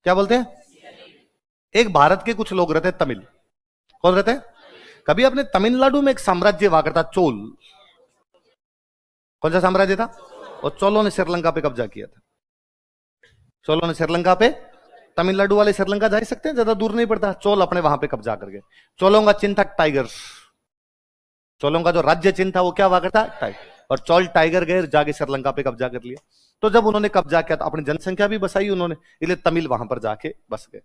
क्या बोलते हैं? एक भारत के कुछ लोग रहते हैं तमिल। कौन रहते हैं? कभी अपने तमिलनाडु में एक साम्राज्य हुआ करता, चोल। कौन सा साम्राज्य था? और चोलों ने श्रीलंका पे कब्जा किया था। चोलों ने श्रीलंका पे, तमिलनाडु वाले श्रीलंका जा सकते हैं, ज्यादा दूर नहीं पड़ता। चोल अपने वहां पे कब्जा कर गए। चोलों का चिन्ह था टाइगर। चोलों का जो राज्य चिन्ह था वो क्या हुआ करता? टाइगर। और चोल टाइगर गए, जाके श्रीलंका पे कब्जा कर लिया। तो जब उन्होंने कब्जा किया तो अपनी जनसंख्या भी बसाई उन्होंने, इसलिए तमिल वहां पर जाके बस गए।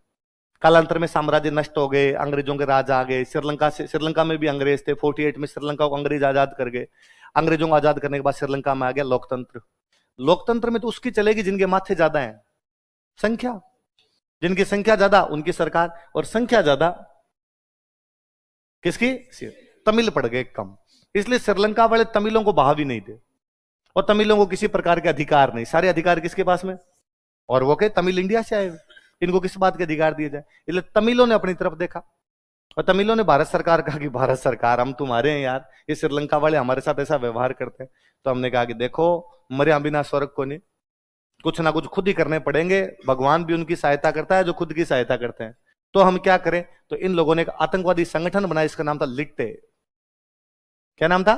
कालांतर में साम्राज्य नष्ट हो गए, अंग्रेजों के राज आ गए। श्रीलंका में भी अंग्रेज थे। 48 में श्रीलंका को अंग्रेज आजाद कर गए। अंग्रेजों को आजाद करने के बाद श्रीलंका में आ गया लोकतंत्र। लोकतंत्र में तो उसकी चलेगी जिनके माथे ज्यादा है संख्या। जिनकी संख्या ज्यादा उनकी सरकार, और संख्या ज्यादा किसकी? तमिल पड़ गए कम। इसलिए श्रीलंका वाले तमिलों को बहावी नहीं थे, और तमिलों को किसी प्रकार के अधिकार नहीं। सारे अधिकार किसके पास में? और वो कहे तमिल इंडिया से आए, इनको किस बात के अधिकार दिए जाए? इसलिए तमिलों ने अपनी तरफ देखा, और तमिलों ने भारत सरकार कहा कि भारत सरकार हम तुम्हारे हैं यार, ये श्रीलंका वाले हमारे साथ ऐसा व्यवहार करते हैं। तो हमने कहा कि देखो, मरे बिना स्वर्ग को नहीं, कुछ ना कुछ खुद ही करने पड़ेंगे। भगवान भी उनकी सहायता करता है जो खुद की सहायता करते हैं। तो हम क्या करें? तो इन लोगों ने एक आतंकवादी संगठन बनाया, इसका नाम था लिट्टे। क्या नाम था?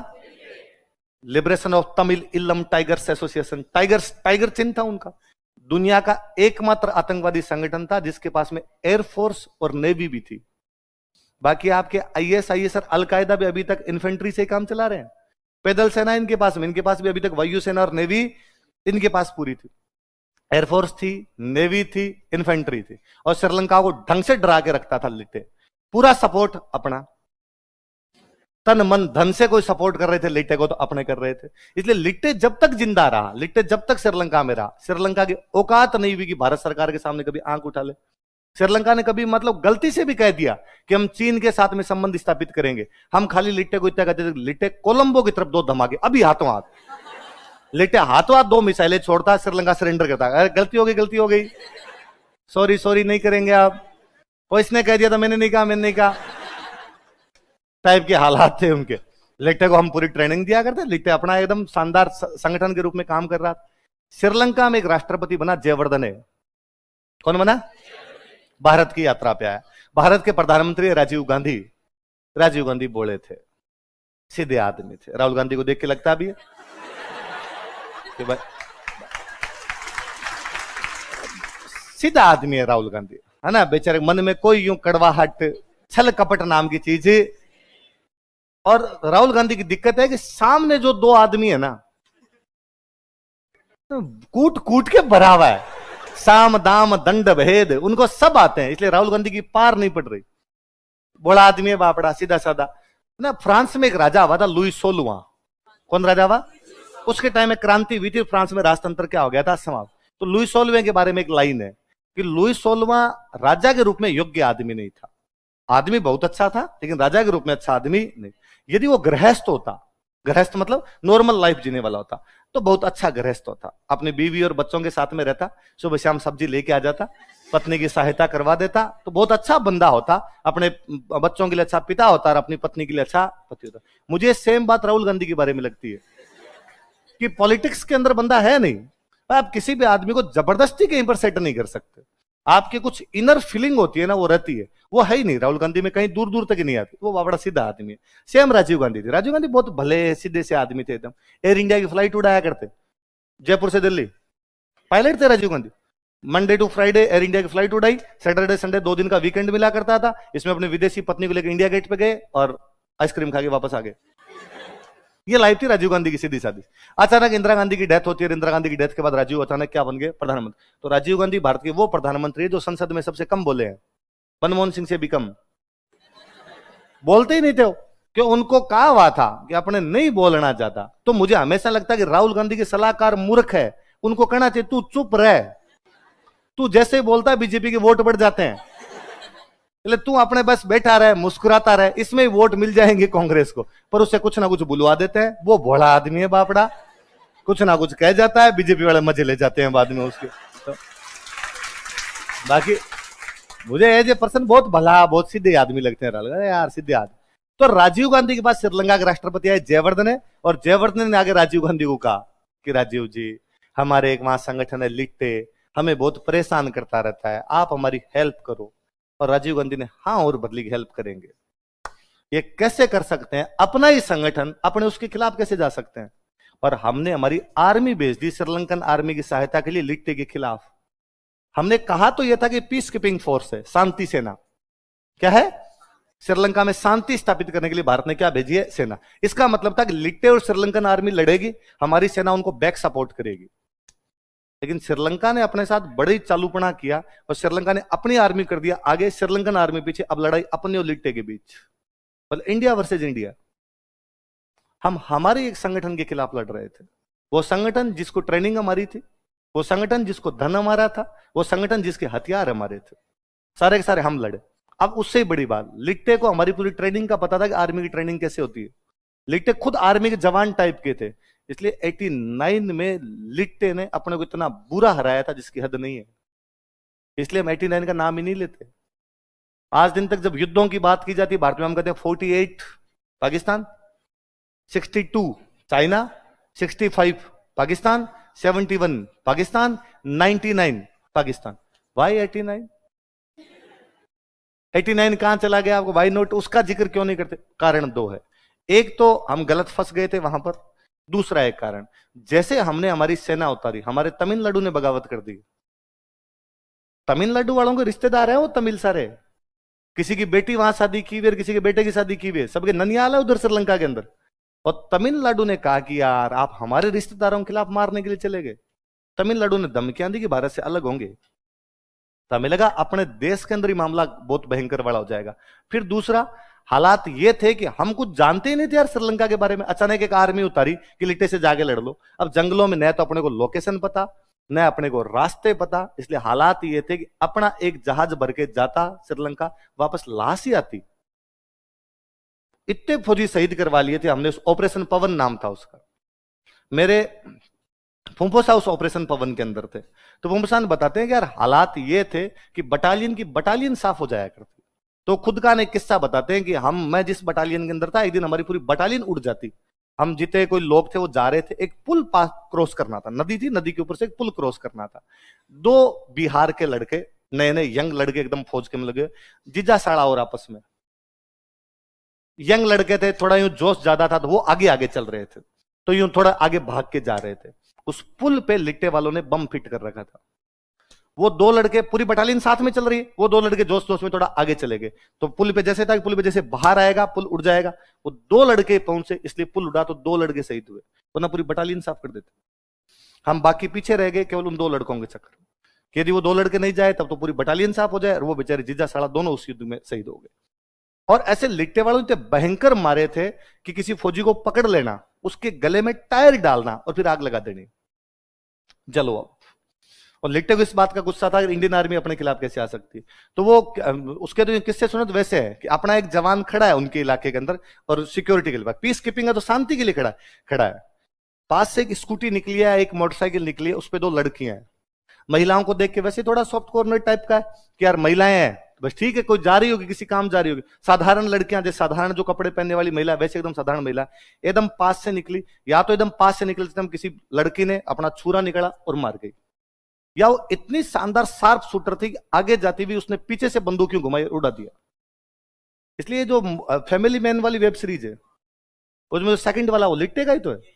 Liberation of Tamil Eelam tigers association. Tiger चिन्ह था उनका। दुनिया का एकमात्र आतंकवादी संगठन था जिसके पास में एयरफोर्स और नेवी भी थी। बाकी आपके ISIS और अलकायदा भी अभी तक इन्फेंट्री से काम चला रहे हैं। पैदल सेना इनके पास में, इनके पास भी अभी तक वायुसेना और नेवी इनके पास पूरी थी। एयरफोर्स थी, नेवी थी, इन्फेंट्री थी, और श्रीलंका को ढंग से डरा के रखता था लिट्टे। पूरा सपोर्ट अपना, तन मन धन से कोई सपोर्ट कर रहे थे लिट्टे को तो अपने कर रहे थे। इसलिए लिट्टे जब तक जिंदा रहा, लिट्टे जब तक श्रीलंका में रहा, श्रीलंका की औकात नहीं हुई कि भारत सरकार के सामने कभी आंख उठा ले। श्रीलंका ने कभी मतलब गलती से भी कह दिया कि हम चीन के साथ में संबंध स्थापित करेंगे, हम खाली लिट्टे को इतना कहते थे, लिट्टे कोलंबो की तरफ 2 धमाके, अभी हाथों हाथ। लिट्टे हाथों हाथ 2 मिसाइलें छोड़ता, श्रीलंका सरेंडर करता। अरे गलती हो गई, गलती हो गई, सॉरी नहीं करेंगे आप। वो इसने कह दिया था, मैंने नहीं कहा, मैंने नहीं कहा टाइप के हालात थे उनके। लिट्टे को हम पूरी ट्रेनिंग दिया करते। लिट्टे अपना एकदम शानदार संगठन के रूप में काम कर रहा था। श्रीलंका में एक राष्ट्रपति बना जयवर्धने। कौन बना? भारत की यात्रा पे आया। भारत के प्रधानमंत्री राजीव गांधी। राजीव गांधी बोले थे, सीधे आदमी थे। राहुल गांधी को देख के लगता भी है कि भाई सीधा आदमी है राहुल गांधी, है ना। बेचारे मन में कोई यूं कड़वाहट, छल कपट नाम की चीज है। और राहुल गांधी की दिक्कत है कि सामने जो 2 आदमी है ना, तो कूट कूट के भरा हुआ है। साम दाम दंड भेद उनको सब आते हैं, इसलिए राहुल गांधी की पार नहीं पड़ रही। बड़ा आदमी है बापड़ा, सीधा साधा ना। फ्रांस में एक राजा हुआ था, लुई 16वां। कौन राजा हुआ? उसके टाइम में क्रांति हुई थी, फ्रांस में राजतंत्र क्या हो गया था? समाप्त। तो लुई 16वें के बारे में एक लाइन है कि लुई 16वां राजा के रूप में योग्य आदमी नहीं था। आदमी बहुत अच्छा था, लेकिन राजा के रूप में अच्छा आदमी नहीं। यदि वो गृहस्थ होता, गृहस्थ मतलब नॉर्मल लाइफ जीने वाला होता, तो बहुत अच्छा गृहस्थ होता। अपनी बीवी और बच्चों के साथ में रहता, सुबह शाम सब्जी लेके आ जाता, पत्नी की सहायता करवा देता, तो बहुत अच्छा बंदा होता। अपने बच्चों के लिए अच्छा पिता होता और अपनी पत्नी के लिए अच्छा पति होता। मुझे सेम बात राहुल गांधी के बारे में लगती है कि पॉलिटिक्स के अंदर बंदा है नहीं। आप किसी भी आदमी को जबरदस्ती कहीं पर सेट नहीं कर सकते। आपके कुछ इनर फीलिंग होती है ना, वो रहती है। वो है ही नहीं राहुल गांधी में, कहीं दूर दूर तक ही नहीं आती। वो बड़ा सीधा आदमी है। सेम राजीव गांधी थे। राजीव गांधी बहुत भले सीधे से आदमी थे एकदम। एयर इंडिया की फ्लाइट उड़ाया करते, जयपुर से दिल्ली। पायलट थे Rajiv Gandhi. Monday to Friday Air India की फ्लाइट उड़ाई, सैटरडे संडे 2 दिन का वीकेंड मिला करता था। इसमें अपनी विदेशी पत्नी को लेकर इंडिया गेट पे गए और आइसक्रीम खा के वापस आ गए। ये लाइफ थी राजीव गांधी की, सीधी सादी। अचानक इंदिरा गांधी की डेथ होती है। इंदिरा गांधी की डेथ के बाद राजीव अचानक क्या बन गए? प्रधानमंत्री। तो राजीव गांधी भारत के वो प्रधानमंत्री जो संसद में सबसे कम बोले हैं। मनमोहन सिंह से भी कम बोलते ही नहीं थे कि उनको कहा हुआ था कि अपने नहीं बोलना चाहता। तो मुझे हमेशा लगता है कि राहुल गांधी के सलाहकार मूर्ख है। उनको कहना चाहिए तू चुप रह, तू जैसे ही बोलता है बीजेपी के वोट बढ़ जाते हैं, इसलिए तू अपने बस बैठा रहे, मुस्कुराता रहे, इसमें ही वोट मिल जाएंगे कांग्रेस को। पर उससे कुछ ना कुछ बुलवा देते हैं। वो भोला आदमी है बापड़ा, कुछ ना कुछ कह जाता है, बीजेपी वाले मजे ले जाते हैं बाद में उसके। तो बाकी मुझे एज ए पर्सन बहुत भला, बहुत सीधे आदमी लगते हैं यार, सीधे आदमी। तो राजीव गांधी के पास श्रीलंका के राष्ट्रपति आए जयवर्धने, और जयवर्धने ने आगे राजीव गांधी को कहा कि राजीव जी, हमारे एक वहां संगठन है लिट्टे, हमें बहुत परेशान करता रहता है, आप हमारी हेल्प करो। और राजीव गांधी ने हाँ और बदली हेल्प करेंगे। ये कैसे कर सकते हैं? अपना ही संगठन, अपने उसके खिलाफ कैसे जा सकते हैं? और हमने हमारी आर्मी भेज दी श्रीलंकन आर्मी की सहायता के लिए लिट्टे के खिलाफ। हमने कहा तो यह था कि पीस कीपिंग फोर्स है, शांति सेना। क्या है? श्रीलंका में शांति स्थापित करने के लिए भारत ने क्या भेजी है? सेना। इसका मतलब था कि लिट्टे और श्रीलंकन आर्मी लड़ेगी, हमारी सेना उनको बैक सपोर्ट करेगी। लेकिन श्रीलंका ने अपने साथ बड़ी चालूपना किया और श्रीलंका ने अपनी आर्मी कर दिया आगे, श्रीलंकन आर्मी पीछे। अब लड़ाई अपने और लिट्टे के बीच, मतलब इंडिया वर्सेज इंडिया। हम हमारे एक संगठन के खिलाफ लड़ रहे थे, वो संगठन जिसको ट्रेनिंग हमारी थी, वो संगठन जिसको धन हमारा था, वो संगठन जिसके हथियार हमारे थे, सारे के सारे हम लड़े। अब उससे ही बड़ी बात, लिट्टे को हमारी पूरी ट्रेनिंग का पता था कि आर्मी की ट्रेनिंग कैसे होती है। लिट्टे खुद आर्मी के जवान टाइप के थे, इसलिए 89 में लिट्टे ने अपने को इतना बुरा हराया था जिसकी हद नहीं है। इसलिए हम 89 का नाम ही नहीं लेते। आज दिन तक जब युद्धों की बात की जाती है भारत में, हम कहते हैं 48 पाकिस्तान, 62 चाइना, 65 पाकिस्तान, 71 पाकिस्तान, 99 पाकिस्तान। वाई 89? 89 कहां चला गया? आपको वाई नोट उसका जिक्र क्यों नहीं करते? कारण दो है। एक तो हम गलत फंस गए थे वहां पर, दूसरा एक कारण, जैसे हमने हमारी सेना उतारी, हमारे तमिलनाडु ने बगावत कर दी। तमिलनाडु वालों के रिश्तेदार है वो तमिल सारे, किसी की बेटी वहां शादी की हुई, किसी के बेटे की शादी की हुई, सबके ननियाल है उधर श्रीलंका के अंदर। और तमिलनाडु ने कहा कि यार आप हमारे रिश्तेदारों के खिलाफ मारने के लिए चले गए। तमिलनाडु ने धमकियां दी कि भारत से अलग होंगे। तो हमें लगा अपने देश के अंदर ही मामला बहुत भयंकर बड़ा हो जाएगा। फिर दूसरा हालात ये थे कि हम कुछ जानते ही नहीं थे यार श्रीलंका के बारे में। अचानक एक आर्मी उतारी कि लिट्टे से जाके लड़ लो। अब जंगलों में न तो अपने को लोकेशन पता, न अपने को रास्ते पता, इसलिए हालात ये थे कि अपना एक जहाज भर के जाता श्रीलंका, वापस लाश ही आती। इतने फौजी शहीद करवा लिए थे हमने। ऑपरेशन पवन नाम था उसका। मेरे फुम्पो साहब उस ऑपरेशन पवन के अंदर थे, तो फुम्पो साहब बताते हैं कि यार हालात ये थे कि बटालियन की बटालियन साफ हो जाया करती। तो खुद का एक किस्सा बताते हैं कि मैं जिस बटालियन के अंदर था, एक दिन हमारी पूरी बटालियन उड़ जाती। हम जितने कोई लोग थे वो जा रहे थे, एक पुल पास क्रॉस करना था, नदी थी, नदी के ऊपर से एक पुल क्रॉस करना था। दो बिहार के लड़के, नए नए यंग लड़के, एकदम फौज के में लगे, जीजा साड़ा और आपस में यंग लड़के थे, थोड़ा यूं जोश ज्यादा था, तो वो आगे आगे चल रहे थे, तो यूं थोड़ा आगे भाग के जा रहे थे। उस पुल पे लिट्टे वालों ने बम फिट कर रखा था। वो दो लड़के, पूरी बटालियन साथ में चल रही है, वो दो लड़के जोश जोश में थोड़ा आगे चले गए। तो पुल पे जैसे था, पुल पे जैसे बाहर आएगा पुल उड़ जाएगा, वो दो लड़के पहुंचे, इसलिए पुल उड़ा, तो दो लड़के शहीद हुए, वरना पूरी बटालियन साफ कर देते। हम बाकी पीछे रह गए केवल उन दो लड़कों के चक्कर में। यदि वो दो लड़के नहीं जाए तब तो पूरी बटालियन साफ हो जाए, और वो बेचारे जीजा साड़ा दोनों उस युद्ध में शहीद हो गए। और ऐसे लिट्टे वालों ने भयंकर मारे थे कि किसी फौजी को पकड़ लेना, उसके गले में टायर डालना और फिर आग लगा देनी, जलो अब। और लिट्टे को इस बात का गुस्सा था कि इंडियन आर्मी अपने खिलाफ कैसे आ सकती है। तो वो उसके तो किससे सुने, तो वैसे है कि अपना एक जवान खड़ा है उनके इलाके के अंदर और सिक्योरिटी के लिए, पीस कीपिंग है तो शांति के लिए खड़ा है। पास से एक स्कूटी निकली है, एक मोटरसाइकिल निकली है, उस पर दो लड़कियां हैं। महिलाओं को देख के वैसे थोड़ा सॉफ्ट कॉर्नर टाइप का है कि यार महिलाएं हैं, बस ठीक है, कोई जा रही होगी, किसी काम जा रही होगी। साधारण लड़कियां, जैसे साधारण जो कपड़े पहनने वाली महिला, वैसे एकदम साधारण महिला एकदम पास से निकली। या तो एकदम पास से निकली, एकदम किसी लड़की ने अपना छुरा निकाला और मार गई, या वो इतनी शानदार शार्प शूटर थी कि आगे जाती हुई उसने पीछे से बंदूक क्यों घुमाई, उड़ा दिया। इसलिए जो फैमिली मैन वाली वेब सीरीज है उसमें जो सेकंड वाला वो लिट्टे का ही तो है।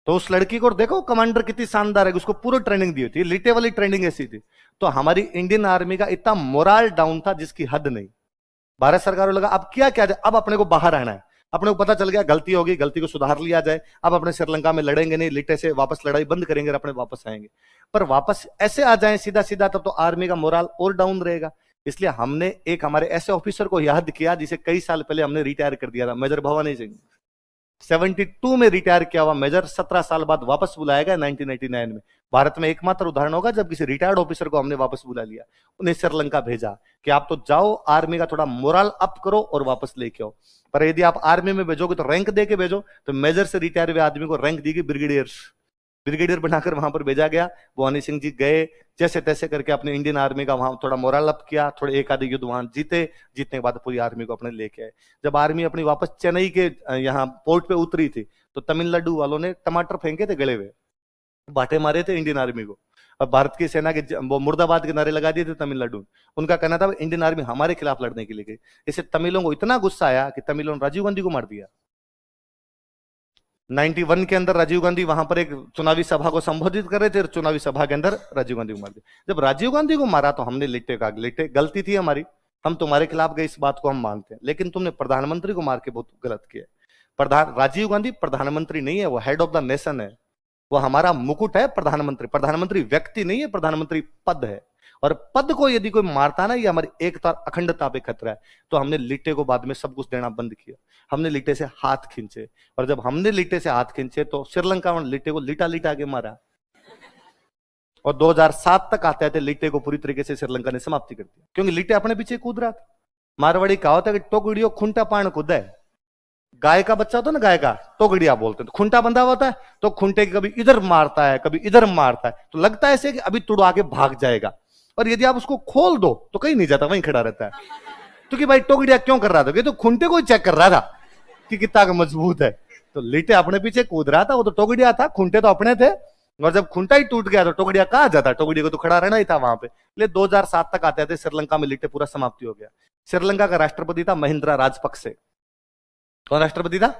तो उस लड़की को देखो कमांडर कितनी शानदार है, उसको पूरी ट्रेनिंग दी थी, लिट्टे वाली ट्रेनिंग ऐसी थी। तो हमारी इंडियन आर्मी का इतना मोरल डाउन था जिसकी हद नहीं। भारत सरकार को लगा अब क्या जाए, अब अपने को बाहर आना है। अपने को पता चल गया गलती होगी, गलती को सुधार लिया जाए, अब अपने श्रीलंका में लड़ेंगे नहीं, लिट्टे से वापस लड़ाई बंद करेंगे और अपने वापस आएंगे। पर वापस ऐसे आ जाए सीधा सीधा, तब तो आर्मी का मोरल और डाउन रहेगा। इसलिए हमने एक हमारे ऐसे ऑफिसर को याद किया जिसे कई साल पहले हमने रिटायर कर दिया था, मेजर भवानी सिंह। 72 में रिटायर किया हुआ मेजर 17 साल बाद वापस बुलाया गया 1989 में। भारत में एकमात्र उदाहरण होगा जब किसी रिटायर्ड ऑफिसर को हमने वापस बुला लिया, उन्हें श्रीलंका भेजा कि आप तो जाओ, आर्मी का थोड़ा मोरल अप करो और वापस लेके आओ। पर यदि आप आर्मी में भेजोगे तो रैंक दे के भेजो। तो मेजर से रिटायर हुए आदमी को रैंक दी गई ब्रिगेडियर बनाकर वहां पर भेजा गया। भवानी सिंह जी गए, जैसे तैसे करके अपने इंडियन आर्मी का वहां थोड़ा मोरल अप किया, थोड़े एक आधे युद्ध वहां जीतने के बाद पूरी आर्मी को अपने लेके आए। जब आर्मी अपनी वापस चेन्नई के यहाँ पोर्ट पे उतरी थी तो तमिलनाडु वालों ने टमाटर फेंके थे गले हुए, बाटे मारे थे इंडियन आर्मी को। और भारत की सेना के वो मुर्दाबाद के नारे लगा दिए थे तमिलनाडु में। उनका कहना था इंडियन आर्मी हमारे खिलाफ लड़ने के लिए गई। इससे तमिलों को इतना गुस्सा आया कि तमिलों ने राजीव गांधी को मार दिया। 91 के अंदर राजीव गांधी वहां पर एक चुनावी सभा को संबोधित कर रहे थे, चुनावी सभा के अंदर राजीव गांधी को मार दिया। जब राजीव गांधी को मारा तो हमने लिट्टे का लिट्टे, गलती थी हमारी, हम तुम्हारे खिलाफ गए, इस बात को हम मानते हैं, लेकिन तुमने प्रधानमंत्री को मार के बहुत गलत किया। राजीव गांधी प्रधानमंत्री नहीं है, वो हेड ऑफ द नेशन है, वो हमारा मुकुट है प्रधानमंत्री। प्रधानमंत्री व्यक्ति नहीं है, प्रधानमंत्री पद है। और पद को यदि कोई मारता ना, ये हमारी एकता अखंडता पे खतरा है। तो हमने लिट्टे को बाद में सब कुछ देना बंद किया, हमने लिट्टे से हाथ खींचे। और जब हमने लिट्टे से हाथ खींचे तो श्रीलंका में लिट्टे को लिटा लिटा के मारा। और 2007 तक आते आते लिट्टे को पूरी तरीके से श्रीलंका ने समाप्ति कर दिया, क्योंकि लिट्टे अपने पीछे कूद रहा था। मारवाड़ी कहा होता है कि टोकड़ियों खुंटा पान कूद है। गाय का बच्चा होता है ना, गाय का टोकड़िया बोलते हैं, तो खुंटा बंधा होता है, तो खुंटे कभी इधर मारता है कभी इधर मारता है, तो लगता है ऐसे कि अभी तुड़ आगे भाग जाएगा। और यदि आप उसको खोल दो तो कहीं नहीं जाता, वहीं खड़ा रहता है। तो कि भाई टोकड़िया क्यों कर रहा था, तो खुंटे को चेक कर रहा था कि कितना मजबूत है। तो लिट्टे अपने पीछे कूद रहा था, वो तो टोकड़िया था, खुंटे तो अपने थे। और जब खुंटा ही टूट गया तो टोकड़िया कहां जाता, टोकड़िया को तो खड़ा रहना ही था वहां पे। इसलिए 2007 तक आते थे श्रीलंका में लिट्टे पूरा समाप्ति हो गया। श्रीलंका का राष्ट्रपति था महिंद्रा राजपक्से। कौन राष्ट्रपति था?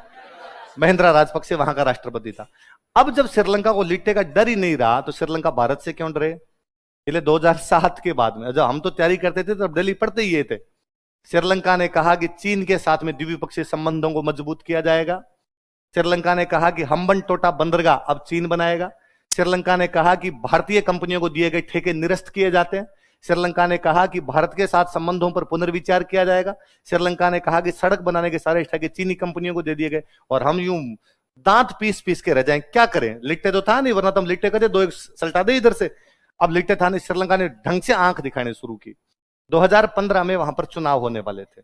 महिंद्रा राजपक्से वहां का राष्ट्रपति था। अब जब श्रीलंका को लिट्टे का डर ही नहीं रहा तो श्रीलंका भारत से क्यों डरे? इसलिए 2007 के बाद में जब हम तो तैयारी करते थे तब दिल्ली पढ़ते ही ये थे। श्रीलंका ने कहा कि चीन के साथ में द्विपक्षीय संबंधों को मजबूत किया जाएगा। श्रीलंका ने कहा कि हम्बन टोटा बंदरगाह अब चीन बनाएगा। श्रीलंका ने कहा कि भारतीय कंपनियों को दिए गए ठेके निरस्त किए जाते हैं। श्रीलंका ने कहा कि भारत के साथ संबंधों पर पुनर्विचार किया जाएगा। श्रीलंका ने कहा कि सड़क बनाने के सारे ठेके चीनी कंपनियों को दे दिए गए। और हम यूं दांत पीस पीस के रह जाएं, क्या करें? लिट्टे तो था नहीं, वरना तो हम लिट्टे कहते दो एक सल्टा दे इधर से। अब लिट्टे था नहीं, श्रीलंका ने ढंग से आंख दिखाने शुरू की। 2015 में वहां पर चुनाव होने वाले थे।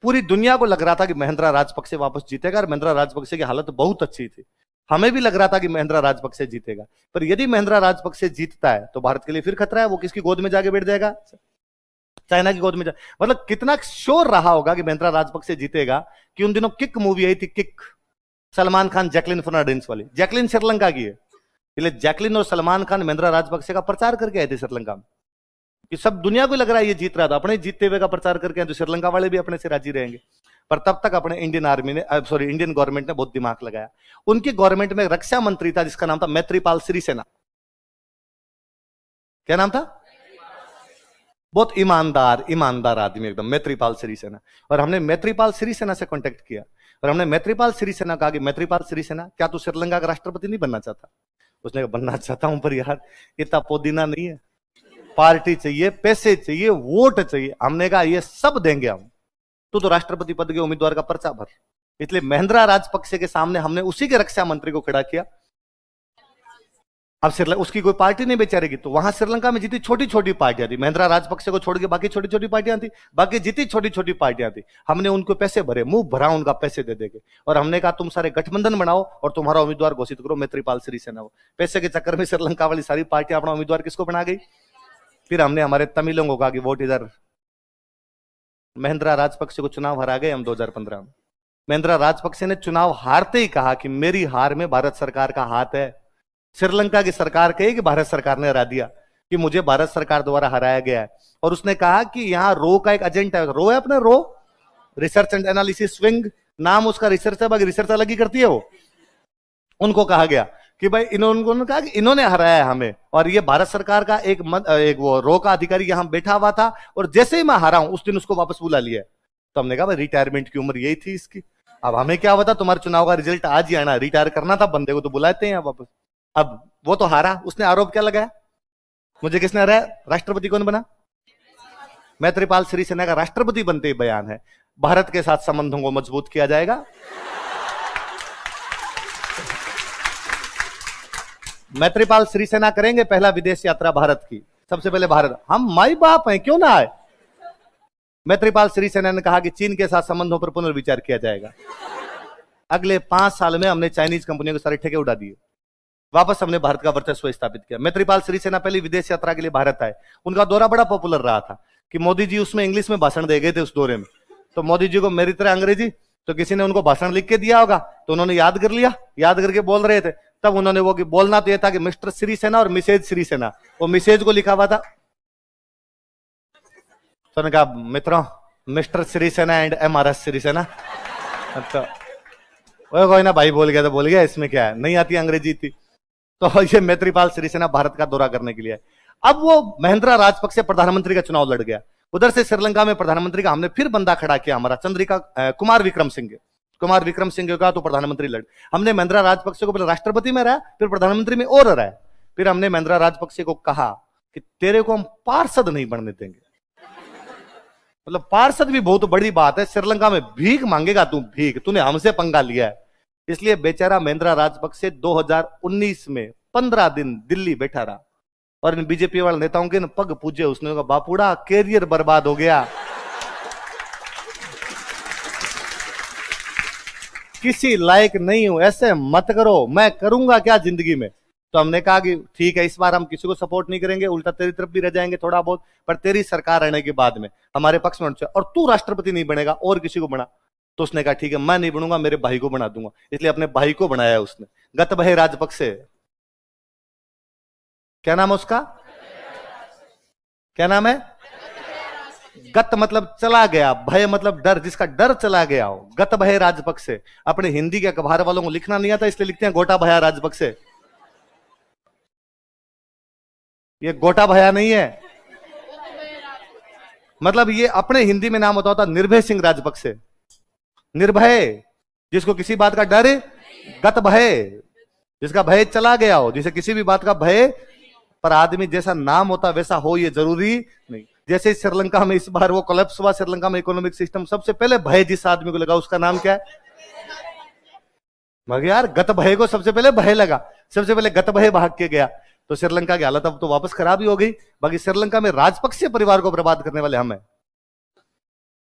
पूरी दुनिया को लग रहा था कि महिंद्रा राजपक्से वापस जीतेगा, और महिंद्रा राजपक्से की हालत बहुत अच्छी थी। हमें भी लग रहा था कि महिंद्रा राजपक्से जीतेगा, पर यदि महिंद्रा राजपक्से जीतता है तो भारत के लिए फिर खतरा है। वो किसकी गोद में जाके बैठ जाएगा? चाइना की गोद में मतलब कितना शोर रहा होगा कि महिंद्रा राजपक्से जीतेगा कि उन दिनों किक मूवी आई थी, किक, सलमान खान जैकलिन फर्नांडिस वाली। जैकलिन श्रीलंका की है, इसलिए जैकलिन और सलमान खान महिंद्रा राजपक्से का प्रचार करके आए थे श्रीलंका में, कि सब दुनिया को लग रहा है ये जीत रहा था, अपने जीतते हुए का प्रचार करके आए तो श्रीलंका वाले भी अपने से राजी रहेंगे। पर तब तक अपने इंडियन आर्मी ने इंडियन गवर्नमेंट ने बहुत दिमाग लगाया। उनकी गवर्नमेंट में रक्षा मंत्री था जिसका नाम था मैत्रीपाल सिरिसेना। क्या नाम था? बहुत ईमानदार आदमी एकदम, मैत्रीपाल सिरिसेना। और हमने मैत्रीपाल सिरिसेना से कांटेक्ट किया और हमने मैत्रीपाल सिरिसेना कहा कि मैत्रीपाल सिरिसेना, क्या तू श्रीलंका का राष्ट्रपति नहीं बनना चाहता? उसने कहा बनना चाहता हूं, पर यार इतना पुदीना नहीं है, पार्टी चाहिए, पैसे चाहिए, वोट चाहिए। हमने कहा ये सब देंगे हम, तू तो राष्ट्रपति पद के उम्मीदवार का पर्चा भर। इसलिए महिंद्रा राजपक्से के सामने हमने उसी के रक्षा मंत्री को खड़ा किया। अब श्रीलंका उसकी कोई पार्टी नहीं बेचारेगी, तो वहां श्रीलंका में जितनी छोटी छोटी पार्टियां थी, महिंद्रा राजपक्से को छोड़ के बाकी छोटी छोटी पार्टियां थी, बाकी जितनी छोटी छोटी पार्टियां थी हमने उनको पैसे भरे, मुंह भरा उनका, पैसे दे देंगे। और हमने कहा तुम सारे गठबंधन बनाओ और तुम्हारा उम्मीदवार घोषित करो मैत्रीपाल सिरिसेना हो। पैसे के चक्कर में श्रीलंका वाली सारी पार्टियां अपना उम्मीदवार किसको बना गई? फिर हमने हमारे तमिलों को कहा कि वोट इधर। महिंद्रा राजपक्से को चुनाव हरा गए हम 2015 में। महिंद्रा राजपक्से ने चुनाव हारते ही कहा कि मेरी हार में भारत सरकार का हाथ है। श्रीलंका की सरकार कही कि भारत सरकार ने हरा दिया, कि मुझे भारत सरकार द्वारा हराया गया है। और उसने कहा कि यहाँ रो का एक एजेंडा है, रो है अपने, रो रिसर्च एंड एनालिसिस विंग, नाम उसका रिसर्च है, बाकी रिसर्च अलग ही करती है वो। उनको कहा गया कि भाई इन्होंने कहा कि इन्होंने हराया है हमें, और ये भारत सरकार का एक वो रो का अधिकारी यहां बैठा हुआ था, और जैसे ही मैं हारा हूं उस दिन उसको वापस बुला लिया। तो हमने कहा भाई रिटायरमेंट की उम्र यही थी इसकी, अब हमें क्या पता तुम्हारे चुनाव का रिजल्ट आज ही आना, रिटायर करना था बंदे को तो बुलाते हैं वापस। अब वो तो हारा, उसने आरोप क्या लगाया? मुझे किसने हराया? राष्ट्रपति कौन बना? मैत्रीपाल सिरिसेना का राष्ट्रपति बनते ही बयान है, भारत के साथ संबंधों को मजबूत किया जाएगा। मैत्रीपाल सिरिसेना करेंगे पहला विदेश यात्रा भारत की, सबसे पहले भारत। हम माई बाप हैं, क्यों ना आए? मैत्रीपाल सिरिसेना ने कहा कि चीन के साथ संबंधों पर पुनर्विचार किया जाएगा। अगले 5 साल में हमने चाइनीज कंपनियों के सारे ठेके उड़ा दिए, वापस हमने भारत का वर्चस्व स्थापित किया। मैत्रीपाल सिरिसेना पहली विदेश यात्रा के लिए भारत आए। उनका दौरा बड़ा पॉपुलर रहा था कि मोदी जी उसमें इंग्लिश में भाषण दे गए थे उस दौरे में। तो मोदी जी को मेरी तरह अंग्रेजी, तो किसी ने उनको भाषण लिख के दिया होगा, तो उन्होंने याद कर लिया, याद करके बोल रहे थे। तब उन्होंने वो बोलना तो ये था कि मिस्टर सिरिसेना और मिसेज सिरिसेना, वो मिसेज को लिखा हुआ था। तो उन्होंने कहा मित्रों, mister Sirisena and MRS Sirisena. तो कोई ना भाई बोल गया तो बोल गया, इसमें क्या है, नहीं आती अंग्रेजी थी। तो ये मैत्रीपाल सिरिसेना भारत का दौरा करने के लिए है। अब वो महिंद्रा राजपक्षे प्रधानमंत्री का चुनाव लड़ गया। उधर से श्रीलंका में प्रधानमंत्री का हमने फिर बंदा खड़ा किया, हमारा चंद्रिका कुमार विक्रम सिंह का तो प्रधानमंत्री लड़। हमने महिंद्रा राजपक्षे को पहले राष्ट्रपति में रहा, फिर प्रधानमंत्री में और रहा। फिर हमने महिंद्रा राजपक्षे को कहा कि तेरे को हम पार्षद नहीं बनने देंगे। मतलब पार्षद भी बहुत बड़ी बात है, श्रीलंका में भीख मांगेगा तू, भीख, तूने हमसे पंगा लिया है। इसलिए बेचारा महिंद्रा राजपक्षे 2019 में 15 दिन दिल्ली बैठा रहा और इन बीजेपी वाले नेताओं के पग पूजे। उसने कहा बापूड़ा कैरियर बर्बाद हो गया, किसी लायक नहीं हूं, ऐसे मत करो, मैं करूंगा क्या जिंदगी में। तो हमने कहा कि ठीक है, इस बार हम किसी को सपोर्ट नहीं करेंगे, उल्टा तेरी तरफ भी रह जाएंगे थोड़ा बहुत, पर तेरी सरकार रहने के बाद में हमारे पक्ष में, और तू राष्ट्रपति नहीं बनेगा और किसी को बना। तो उसने कहा ठीक है, मैं नहीं बनूंगा, मेरे भाई को बना दूंगा। इसलिए अपने भाई को बनाया उसने, गतबहे राजपक्षे। क्या नाम है उसका, क्या नाम है? गत मतलब चला गया, भय मतलब डर, जिसका डर चला गया हो, गतबहे राजपक्षे। अपने हिंदी के अखबार वालों को लिखना नहीं आता, इसलिए लिखते हैं गोटा भया राजपक्षे। ये गोटा भया नहीं है, मतलब ये अपने हिंदी में नाम होता होता निर्भय सिंह राजपक्षे। निर्भय, जिसको किसी बात का डर, गत भय, जिसका भय चला गया हो, जिसे किसी भी बात का भय। पर आदमी जैसा नाम होता वैसा हो ये जरूरी नहीं। जैसे श्रीलंका में इस बार वो कोलैप्स हुआ, श्रीलंका में इकोनॉमिक सिस्टम, सबसे पहले भय जिस आदमी को लगा उसका नाम क्या है? मगर यार गत भय को सबसे पहले भय लगा, सबसे पहले गत भय भाग के गया। तो श्रीलंका की हालत अब तो वापस खराब ही हो गई। बाकी श्रीलंका में राजपक्षे परिवार को बर्बाद करने वाले हम हैं।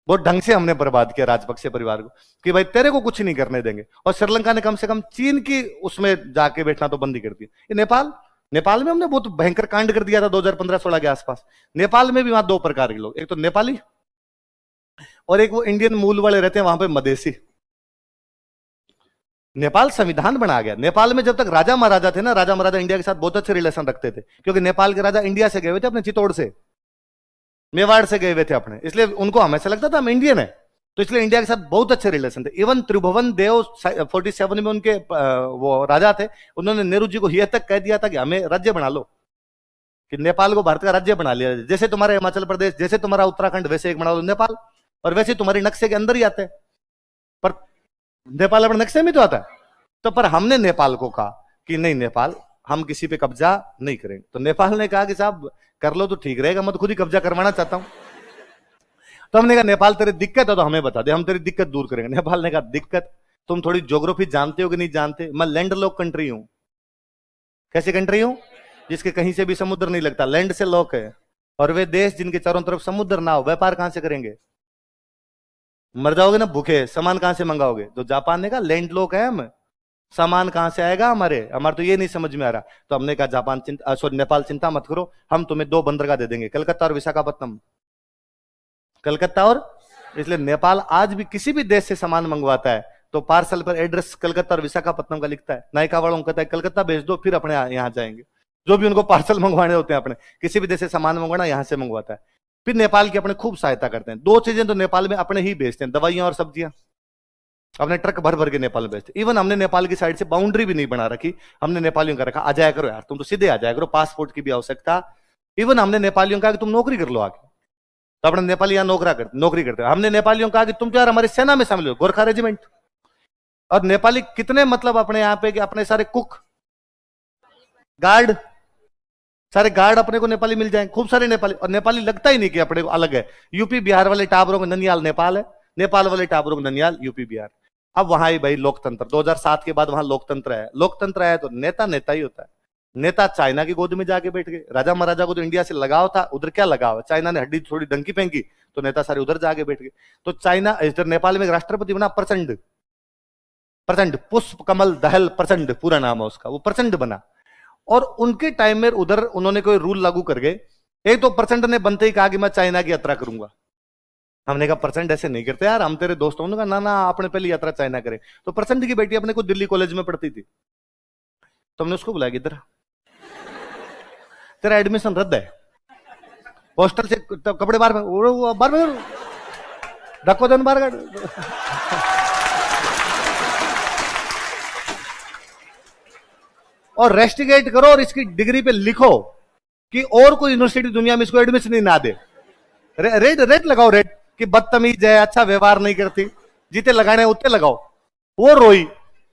बहुत ढंग से हमने बर्बाद किया राजपक्षे परिवार को कि भाई तेरे को कुछ नहीं करने देंगे। और श्रीलंका ने कम से कम चीन की उसमें जाके बैठना तो बंद ही कर दिया। ये नेपाल में हमने बहुत भयंकर कांड कर दिया था 2015-16 के आसपास। नेपाल में भी वहां दो प्रकार के लोग, एक तो नेपाली और एक वो इंडियन मूल वाले रहते हैं वहां पे मधेसी। नेपाल संविधान बना गया। नेपाल में जब तक राजा महाराजा थे ना, राजा महाराजा इंडिया के साथ बहुत अच्छे रिलेशन रखते थे, क्योंकि नेपाल के राजा इंडिया से गए हुए थे, अपने चित्तौड़ से, मेवाड़ से गए हुए थे अपने, इसलिए उनको हमेशा लगता था हम इंडियन है, तो इसलिए इंडिया के साथ बहुत अच्छे रिलेशन थे। इवन त्रिभुवन देव 47 में उनके वो राजा थे, उन्होंने नेहरू जी को यह तक कह दिया था कि हमें राज्य बना लो, कि नेपाल को भारत का राज्य बना लिया, जैसे तुम्हारा हिमाचल प्रदेश, जैसे तुम्हारा उत्तराखंड, वैसे एक बना लो नेपाल, और वैसे तुम्हारे नक्शे के अंदर ही आते हैं। पर नेपाल अपने नक्शे में तो आता है। तो पर हमने नेपाल को कहा कि नहीं नेपाल, हम किसी पे कब्जा नहीं करेंगे। तो नेपाल ने कहा कि साहब कर लो तो ठीक रहेगा, मैं तो खुद ही कब्जा करवाना चाहता हूं। तो हमने कहा नेपाल तेरी दिक्कत है तो हमें बता दे, हम तेरी दिक्कत दूर करेंगे। नेपाल ने कहा दिक्कत, तुम थोड़ी ज्योग्राफी जानते हो कि नहीं जानते, मैं लैंड लॉक कंट्री हूं। कैसी कंट्री हूं? जिसके कहीं से भी समुद्र नहीं लगता, लैंड से लॉक है। और वे देश जिनके चारों तरफ समुद्र ना हो, व्यापार कहां से करेंगे? मर जाओगे ना भूखे, सामान कहां से मंगाओगे? तो जापान ने कहा लैंड लॉक है हम, सामान कहां से आएगा हमारे तो ये नहीं समझ में आ रहा। तो हमने कहा जापान नेपाल चिंता मत करो, हम तुम्हें 2 बंदरगाह दे देंगे, कलकत्ता और विशाखापट्टनम। कलकत्ता और, इसलिए नेपाल आज भी किसी भी देश से सामान मंगवाता है तो पार्सल पर एड्रेस कलकत्ता और विशाखापट्टनम का लिखता है। नायका वालों को कहता है कलकत्ता भेज दो, फिर अपने यहाँ जाएंगे। जो भी उनको पार्सल मंगवाने होते हैं, अपने किसी भी देश से सामान मंगवाना, यहाँ से मंगवाता है। फिर नेपाल की अपने खूब सहायता करते हैं। 2 चीजें तो नेपाल में अपने ही बेचते हैं, दवाइयां और सब्जियां, अपने ट्रक भर भर के नेपाल में बेचते। इवन हमने नेपाल की साइड से बाउंड्री भी नहीं बना रखी, हमने नेपालियों का रखा, आ जाया करो यार, तुम तो सीधे आ जाया करो, पासपोर्ट की भी आवश्यकता। इवन हमने नेपालियों का कि तुम नौकरी कर लो आगे, तो अपने नेपाली यहाँ नौकरी करते हैं। हमने नेपालियों का कि तुम तो यार हमारी सेना में शामिल हो, गोरखा रेजिमेंट। और नेपाली कितने मतलब अपने यहाँ पे कि अपने सारे कुक, गार्ड, सारे गार्ड अपने को नेपाली मिल जाएंगे, खूब सारे नेपाली। और नेपाली लगता ही नहीं कि अपने को अलग है। यूपी बिहार वाले टाबरों को ननियाल नेपाल है, नेपाल वाले टाबरों को ननियाल यूपी बिहार। अब वहां ही भाई लोकतंत्र, 2007 के बाद वहां लोकतंत्र है। लोकतंत्र है तो नेता नेता ही होता है। नेता चाइना की गोद में जाके बैठ गए। राजा महाराजा को तो इंडिया से लगाव था, उधर क्या लगाव, चाइना ने हड्डी थोड़ी डंकी फेंकी तो नेता सारे उधर जाके बैठ गए। तो चाइना, इधर नेपाल में एक राष्ट्रपति बना प्रचंड, पुष्प कमल दहल प्रचंड पूरा नाम है उसका, वो प्रचंड बना। और उनके टाइम में उधर उन्होंने कोई रूल लागू कर गए। एक तो प्रचंड ने बनते ही कहा कि मैं चाइना की यात्रा करूंगा। हमने कहा प्रचंड ऐसे नहीं करते यार, हम तेरे दोस्त। उन्होंने कहा ना ना, आपने पहली यात्रा चाइना करें। तो प्रचंड की बेटी अपने को दिल्ली कॉलेज में पढ़ती थी, तो हमने उसको बुलाया, इधर तेरा एडमिशन रद्द है, हॉस्टल से कपड़े बाहर में बाहर में धक्को देन बाहर। और रेस्टिगेट करो और इसकी डिग्री पे लिखो कि और कोई यूनिवर्सिटी दुनिया में इसको एडमिशन ही ना दे। रेट लगाओ, रेट कि बदतमीज है, अच्छा व्यवहार नहीं करती, जितने लगाने उतने लगाओ। वो रोई,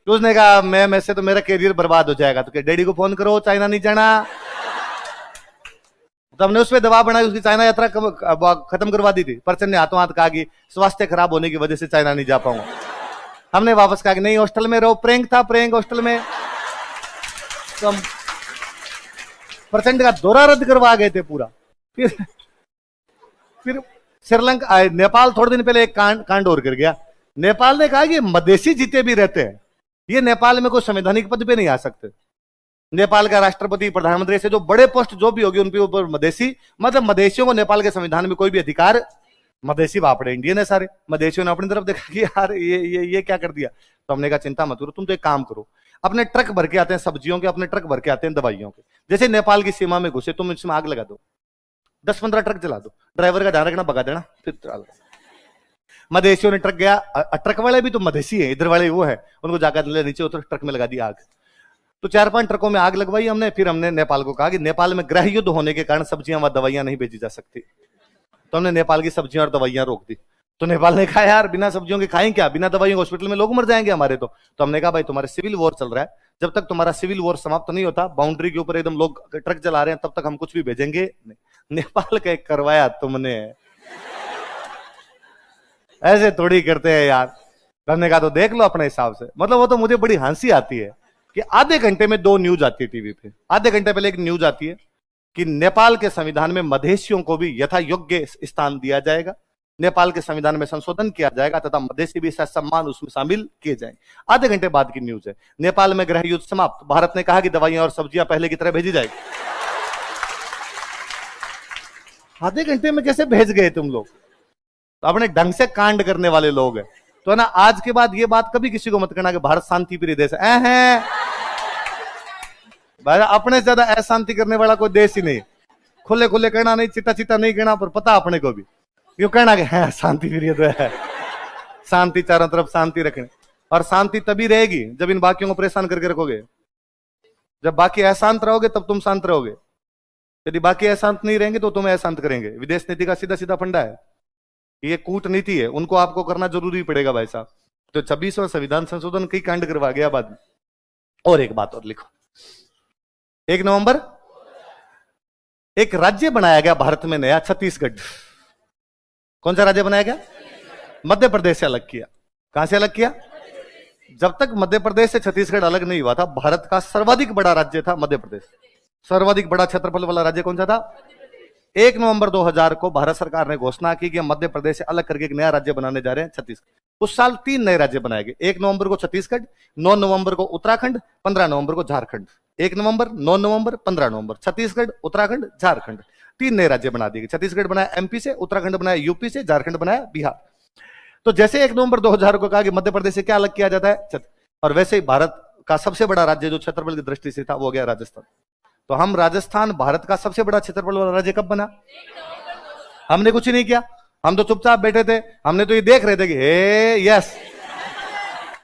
उसने कहा मैम ऐसे तो मेरा करियर बर्बाद हो जाएगा, तो डैडी को फोन करो, चाइना नहीं जाना। तो हमने उस पर दबाव बनाई, उसकी चाइना यात्रा खत्म करवा दी थी। पर्सन ने हाथों हाथ कहा कि स्वास्थ्य खराब होने की वजह से चाइना नहीं जा पाऊंगा। हमने वापस कहा कि नहीं, हॉस्टल में रहो, प्रेंक था, प्रेंक हॉस्टल में। तो हम परसेंट का दौरा रद्द करवा गए थे पूरा। फिर श्रीलंका, नेपाल थोड़े दिन पहले एक कांड और कर गया। नेपाल ने कहा कि मधेसी जितने भी रहते हैं ये नेपाल में कोई संवैधानिक पद पे नहीं आ सकते। नेपाल का राष्ट्रपति, प्रधानमंत्री से जो बड़े पोस्ट जो भी होगी उनके ऊपर मधेसी, मतलब मधेसियों को नेपाल के संविधान में कोई भी अधिकार, मधेसी बापड़े इंडियन है सारे। मधेसियों ने अपनी तरफ देखा कि यार ये क्या कर दिया। तो हमने कहा चिंता मत करो, तुम तो एक काम करो, अपने ट्रक भर के आते हैं सब्जियों के, अपने ट्रक भर के आते हैं दवाइयों के। जैसे नेपाल की सीमा में घुसे, तुम इसमें आग लगा दो, 10-15 ट्रक चला दो, ड्राइवर का ध्यान रखना, भगा देना, फिर चला। मधेसियों ने ट्रक गया, ट्रक वाले भी तो मधेसी है, इधर वाले वो है, उनको जाकर नीचे उतर, ट्रक में लगा दी आग। तो 4-5 ट्रकों में आग लगवाई हमने। फिर हमने नेपाल को कहा कि नेपाल में गृह युद्ध होने के कारण सब्जियां व दवाइयां नहीं भेजी जा सकती, तो हमने नेपाल की सब्जियां और दवाइयां रोक दी। तो नेपाल ने कहा यार बिना सब्जियों के खाएं क्या, बिना दवाइयों हॉस्पिटल में लोग मर जाएंगे हमारे। तो हमने कहा भाई तुम्हारे सिविल वॉर चल रहा है, जब तक तुम्हारा सिविल वॉर समाप्त नहीं होता, बाउंड्री के ऊपर एकदम लोग ट्रक चला रहे हैं, तब तक हम कुछ भी भेजेंगे नहीं। नेपाल का करवाया तुमने, ऐसे थोड़ी करते हैं यार। हमने कहा तो देख लो अपने हिसाब से। मतलब वो तो मुझे बड़ी हंसी आती है कि आधे घंटे में 2 न्यूज आती है टीवी पे। आधे घंटे पहले एक न्यूज आती है कि नेपाल के संविधान में मधेसियों को भी यथा योग्य स्थान दिया जाएगा, नेपाल के संविधान में संशोधन किया जाएगा तथा मधेसी भी सम्मान उसमें शामिल किए जाएंगे। आधे घंटे बाद की न्यूज है, नेपाल में गृह युद्ध समाप्त, भारत ने कहा कि दवाइयां और सब्जियां पहले की तरह भेजी जाएगी। आधे घंटे में कैसे भेज गए तुम लोग? तो अपने ढंग से कांड करने वाले लोग हैं। तो ना आज के बाद ये बात कभी किसी को मत कहना कि भारत शांति प्रिय देश है। भाई अपने से ज्यादा अशांति करने वाला कोई देश ही नहीं। खुले खुले कहना नहीं, चिट्टा चिट्टा नहीं कहना, पर पता अपने को भी क्यों कहना कि है शांति प्रिय तो है। शांति, चारों तरफ शांति रखने। और शांति तभी रहेगी जब इन बाकियों को परेशान करके रखोगे। जब बाकी अशांत रहोगे तब तुम शांत रहोगे। यदि बाकी अशांत नहीं रहेंगे तो तुम्हें अशांत करेंगे। विदेश नीति का सीधा सीधा फंडा है, ये कूटनीति है, उनको आपको करना जरूरी पड़ेगा भाई साहब। तो 26वां संविधान संशोधन कई कांड करवा गया बाद में। और एक बात और लिखो, 1 नवंबर एक राज्य बनाया गया भारत में नया, छत्तीसगढ़। कौन सा राज्य बनाया गया? मध्य प्रदेश से अलग किया। कहां से अलग किया? जब तक मध्य प्रदेश से छत्तीसगढ़ अलग नहीं हुआ था, भारत का सर्वाधिक बड़ा राज्य था मध्य प्रदेश। सर्वाधिक बड़ा क्षेत्रफल वाला राज्य कौन सा था? 1 नवंबर 2000 को भारत सरकार ने घोषणा की कि मध्य प्रदेश से अलग करके एक नया राज्य बनाने जा रहे हैं, छत्तीसगढ़। उस साल 3 नए राज्य बनाए गए। 1 नवंबर को छत्तीसगढ़, 9 नवंबर को उत्तराखंड, 15 नवंबर को झारखंड। 1 नवंबर, 9 नवंबर, 15 नवंबर, छत्तीसगढ़, उत्तराखंड, झारखंड, 3 नए राज्य बना दिए। छत्तीसगढ़ बनाया एमपी से, उत्तराखंड बनाया यूपी से, झारखंड बनाया बिहार। तो जैसे 1 नवंबर 2000 को कहा कि मध्य प्रदेश से क्या अलग किया जाता है, और वैसे ही भारत का सबसे बड़ा राज्य जो क्षेत्रफल की दृष्टि से था वो गया राजस्थान। तो हम राजस्थान भारत का सबसे बड़ा क्षेत्रफल वाला राज्य कब बना? हमने कुछ ही नहीं किया, हम तो चुपचाप बैठे थे। हमने तो ये देख रहे थे कि हे यस